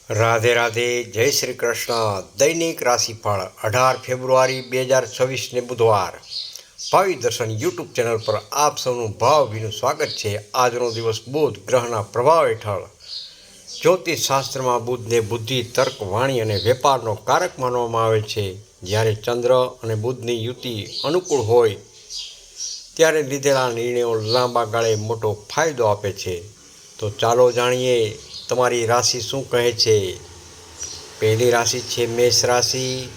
રાધે રાધે, જય શ્રી કૃષ્ણ. દૈનિક રાશિફળ 18 ફેબ્રુઆરી 2026 બુધવાર. ભાવિ દર્શન યુટ્યુબ ચેનલ પર આપ સૌનું ભાવભીનું સ્વાગત છે. આજનો દિવસ બુધ ગ્રહના પ્રભાવ હેઠળ જ્યોતિષ શાસ્ત્રમાં બુધને બુદ્ધિ, તર્ક, વાણી અને વેપારનો કારક માનવામાં આવે છે. જ્યારે ચંદ્ર અને બુધની યુતિ અનુકૂળ હોય ત્યારે લીધેલા નિર્ણયો લાંબા ગાળે મોટો ફાયદો આપે છે. તો ચાલો જાણીએ તમારી રાશિ શું કહે છે. પહેલી રાશિ છે મેષ રાશિ.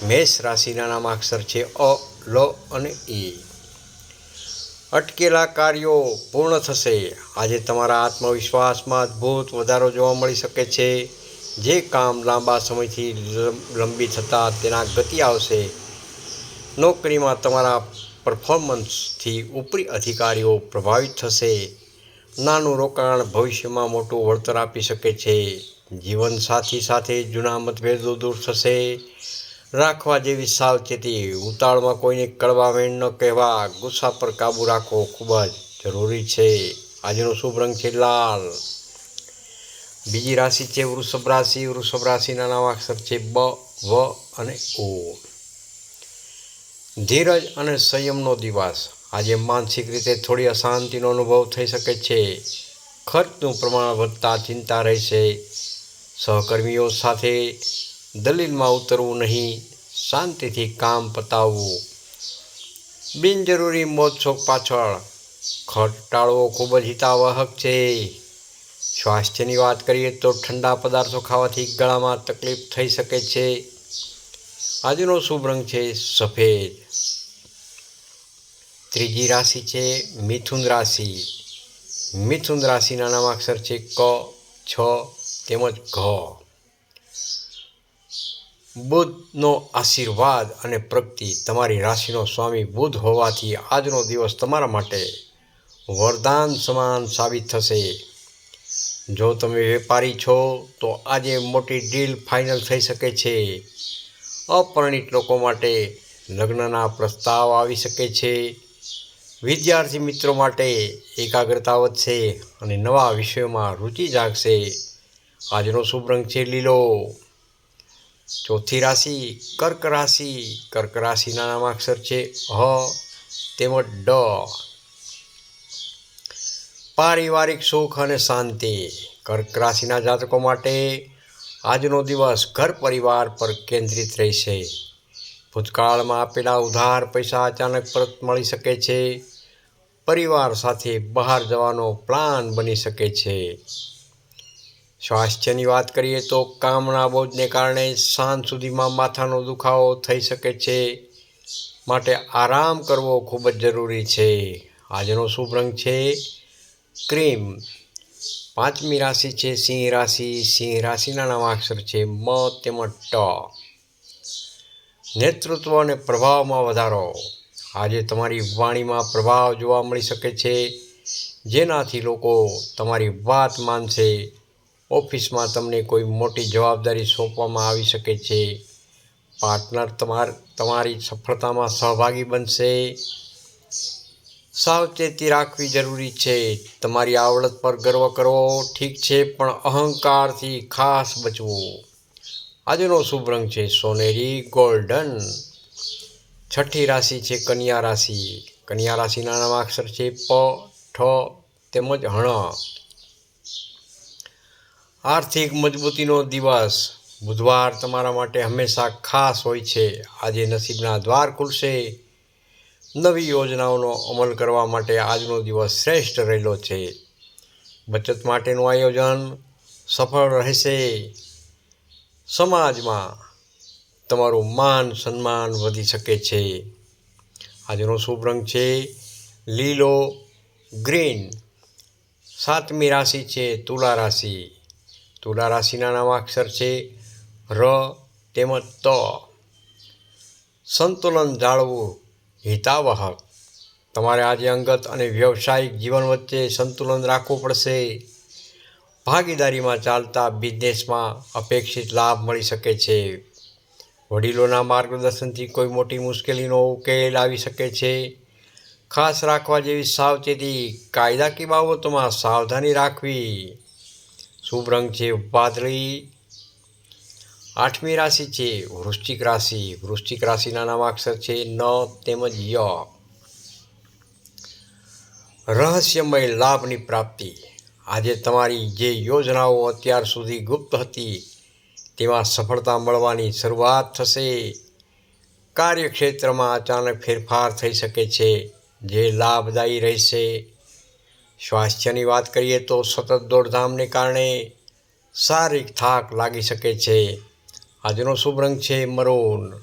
મેષ રાશિના નામાક્ષર છે અ, લ અને ઈ. અટકેલા કાર્યો પૂર્ણ થશે. આજે તમારા આત્મવિશ્વાસમાં અદ્ભુત વધારો જોવા મળી શકે છે. જે કામ લાંબા સમયથી લંબી થતા તેના ગતિ આવશે. નોકરીમાં તમારા પરફોર્મન્સથી ઉપરી અધિકારીઓ પ્રભાવિત થશે. નાનું રોકાણ ભવિષ્યમાં મોટું વળતર આપી શકે છે. જીવનસાથી સાથે જૂના મતભેદો દૂર થશે. રાખવા જેવી સાવચેતી. ઉતાળમાં કોઈને કડવા વેણ ન કહેવા. ગુસ્સા પર કાબૂ રાખવો ખૂબ જ જરૂરી છે. આજનો શુભ રંગ છે લાલ. બીજી રાશિ છે વૃષભ રાશિ. વૃષભ રાશિના નામાક્ષર છે બ, વ અને ઓ. ધીરજ અને સંયમનો દિવસ. આજે માનસિક રીતે થોડી અશાંતિનો અનુભવ થઈ શકે છે. ખર્ચનું પ્રમાણ વધતા ચિંતા રહેશે. સહકર્મીઓ સાથે દલીલમાં ઉતરવું નહીં. શાંતિથી કામ પતાવવું. બિનજરૂરી મોજશોખ પાછળ ખર્ચ ટાળવો ખૂબ જ હિતાવહક છે. સ્વાસ્થ્યની વાત કરીએ તો ઠંડા પદાર્થો ખાવાથી ગળામાં તકલીફ થઈ શકે છે. આજનો શુભ રંગ છે સફેદ. ત્રીજી રાશિ છે મિથુન રાશિ. મિથુન રાશિના નામાક્ષર છે ક, છ તેમજ ઘ. બુધનો આશીર્વાદ અને પ્રગતિ. તમારી રાશિનો સ્વામી બુધ હોવાથી આજનો દિવસ તમારા માટે વરદાન સમાન સાબિત થશે. જો તમે વેપારી છો તો આજે મોટી ડીલ ફાઇનલ થઈ શકે છે. અપરિણિત લોકો માટે લગ્નના પ્રસ્તાવ આવી શકે છે. વિદ્યાર્થી મિત્રો માટે એકાગ્રતા વધશે અને નવા વિષયોમાં રુચિ જાગશે. આજનો શુભ રંગ છે લીલો. ચોથી રાશિ કર્ક રાશિ. કર્ક રાશિના નામાક્ષર છે હ તેમજ ડ. પારિવારિક સુખ અને શાંતિ. કર્ક રાશિના જાતકો માટે આજનો દિવસ ઘર પરિવાર પર કેન્દ્રિત રહેશે. ભૂતકાળમાં આપેલા ઉધાર પૈસા અચાનક પરત મળી શકે છે. પરિવાર સાથે બહાર જવાનો પ્લાન બની શકે છે. સ્વાસ્થ્યની વાત કરીએ તો કામના બોજને કારણે સાંજ સુધીમાં માથાનો દુખાવો થઈ શકે છે. માટે આરામ કરવો ખૂબ જ જરૂરી છે. આજનો શુભ રંગ છે ક્રીમ. પાંચમી રાશિ છે સિંહ રાશિ. સિંહ રાશિના નામાક્ષર છે મ તેમજ ટ. નેતૃત્વ અને પ્રભાવમાં વધારો. આજે તમારી વાણીમાં પ્રભાવ જોવા મળી શકે છે. જેનાથી લોકો તમારી વાત માનશે. ઓફિસમાં તમને કોઈ મોટી જવાબદારી સોંપવામાં આવી શકે છે. પાર્ટનર તમારી સફળતામાં સહભાગી બનશે. સાવચેતી રાખવી જરૂરી છે. તમારી આવડત પર ગર્વ કરવો ઠીક છે, પણ અહંકારથી ખાસ બચવું. આજનો શુભ રંગ છે સોનેરી ગોલ્ડન. છઠ્ઠી રાશિ છે કન્યા રાશિ. કન્યા રાશિના નામાક્ષર છે પ, ઠ તેમજ હણ. આર્થિક મજબૂતીનો દિવસ. બુધવાર તમારા માટે હંમેશા ખાસ હોય છે. આજે નસીબના દ્વાર ખુલશે. નવી યોજનાઓનો અમલ કરવા માટે આજનો દિવસ શ્રેષ્ઠ રહેલો છે. બચત માટેનું આયોજન સફળ રહેશે. સમાજમાં તમારું માન સન્માન વધી શકે છે. આજનો શુભ રંગ છે લીલો ગ્રીન. સાતમી રાશિ છે તુલા રાશિ. તુલા રાશિના નામાક્ષર છે ર તેમજ ત. સંતુલન જાળવવું હિતાવહક. તમારે આજે અંગત અને વ્યવસાયિક જીવન વચ્ચે સંતુલન રાખવું પડશે. ભાગીદારીમાં ચાલતા બિઝનેસમાં અપેક્ષિત લાભ મળી શકે છે. વડીલોના માર્ગદર્શનથી કોઈ મોટી મુશ્કેલીનો ઉકેલ આવી શકે છે. ખાસ રાખવા જેવી સાવચેતી. કાયદાકીય બાબતોમાં સાવધાની રાખવી. શુભ રંગ છે વાદળી આઠમી રાશિ છે વૃશ્ચિક રાશિ. વૃશ્ચિક રાશિના નામાક્ષર છે ન તેમજ ય. રહસ્યમય લાભની પ્રાપ્તિ. આજે તમારી જે યોજનાઓ અત્યાર સુધી ગુપ્ત હતી તેમાં સફળતા મળવાની શરૂઆત થશે. કાર્યક્ષેત્રમાં અચાનક ફેરફાર થઈ શકે છે જે લાભદાયી રહેશે. સ્વાસ્થ્યની વાત કરીએ તો સતત દોડધામને કારણે શારીરિક થાક લાગી શકે છે. આજનો શુભ રંગ છે મરૂન.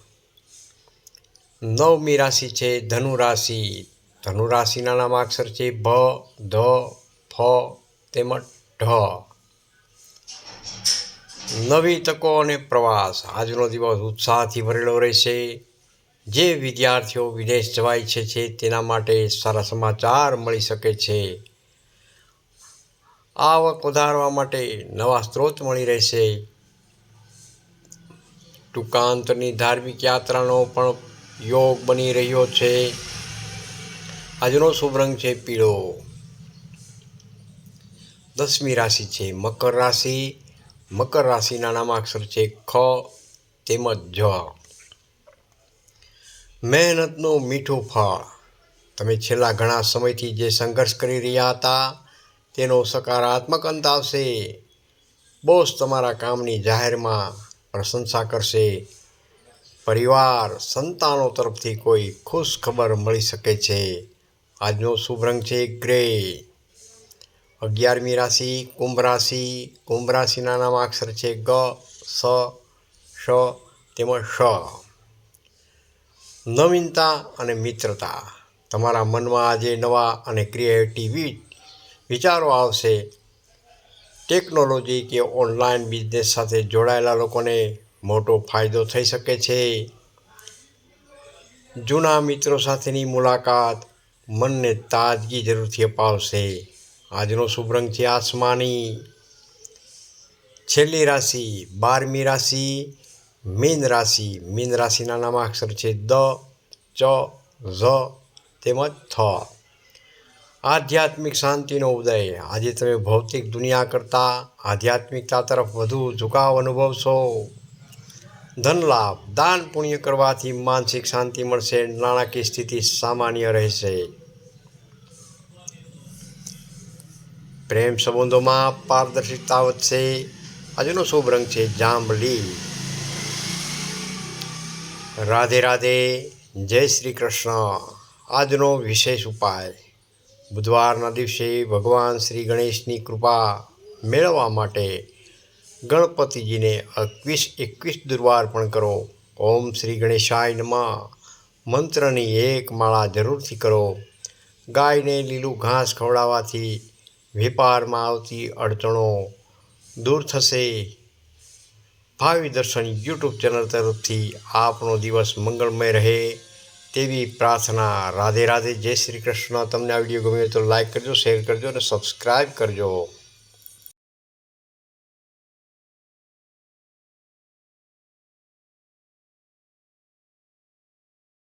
નવમી રાશિ છે ધનુ રાશિ. ધનુ રાશિના નામાક્ષર છે ભ, ધ, ફ તેમજ ઢ. નવી તકો અને પ્રવાસ. આજનો દિવસ ઉત્સાહથી ભરેલો રહેશે. જે વિદ્યાર્થીઓ વિદેશ જવા ઈચ્છે છે તેના માટે સારા સમાચાર મળી શકે છે. આવક વધારવા માટે નવા સ્ત્રોત મળી રહેશે. ટૂંકા અંતરની ધાર્મિક યાત્રાનો પણ યોગ બની રહ્યો છે. આજનો શુભ રંગ છે પીળો. દસમી રાશિ છે મકર રાશિ. મકર રાશિના નામાક્ષર છે ખ તેમજ જ. મહેનતનું મીઠું ફળ. તમે છેલ્લા ઘણા સમયથી જે સંઘર્ષ કરી રહ્યા હતા તેનો સકારાત્મક અંત આવશે. બોસ તમારા કામની જાહેરમાં પ્રશંસા કરશે. પરિવાર સંતાનો તરફથી કોઈ ખુશ ખબર મળી શકે છે. આજનો શુભ રંગ છે ગ્રે. 11મી રાશિ કુંભ રાશિ. કુંભ રાશિના નામાક્ષર છે ગ, સ, શ તેમજ શ. નવીનતા અને મિત્રતા. તમારા મનમાં આજે નવા અને ક્રિએટિવ વિચારો આવશે. ટેકનોલોજી કે ઓનલાઈન બિઝનેસ સાથે જોડાયેલા લોકોને મોટો ફાયદો થઈ શકે છે. જૂના મિત્રો સાથેની મુલાકાત મનને તાજગી જરૂરથી અપાવશે. આજનો શુભ રંગ છે આસમાની. છેલ્લી રાશિ 12મી રાશિ મીન રાશિ. મીન રાશિના નામાક્ષર છે દ, ચ, ઝ તેમજ થ. આધ્યાત્મિક શાંતિનો ઉદય. આજે તમે ભૌતિક દુનિયા કરતાં આધ્યાત્મિકતા તરફ વધુ ઝુકાવ અનુભવશો. ધન લાભ. દાન પુણ્ય કરવાથી માનસિક શાંતિ મળશે. નાણાકીય સ્થિતિ સામાન્ય રહેશે. પ્રેમ સંબંધોમાં પારદર્શિતા વધશે. આજનો શુભ રંગ છે જાંબલી. રાધે રાધે. જય શ્રી કૃષ્ણ. આજનો વિશેષ ઉપાય. બુધવારના દિવસે ભગવાન શ્રી ગણેશની કૃપા મેળવવા માટે ગણપતિજીને 21 દુર્વાર્પણ કરો. ઓમ શ્રી ગણેશાય નમઃ મંત્રની 1 માળા જરૂરથી કરો. ગાયને લીલું ઘાસ ખવડાવવાથી વેપારમાં આવતી અડચણો દૂર થશે. ભાવિ દર્શન યુટ્યુબ ચેનલ તરફથી આપનો દિવસ મંગળમય રહે તેવી પ્રાર્થના. રાધે રાધે. જય શ્રી કૃષ્ણ. તમને આ વિડીયો ગમ્યો તો લાઈક કરજો, શેર કરજો અને સબસ્ક્રાઈબ કરજો.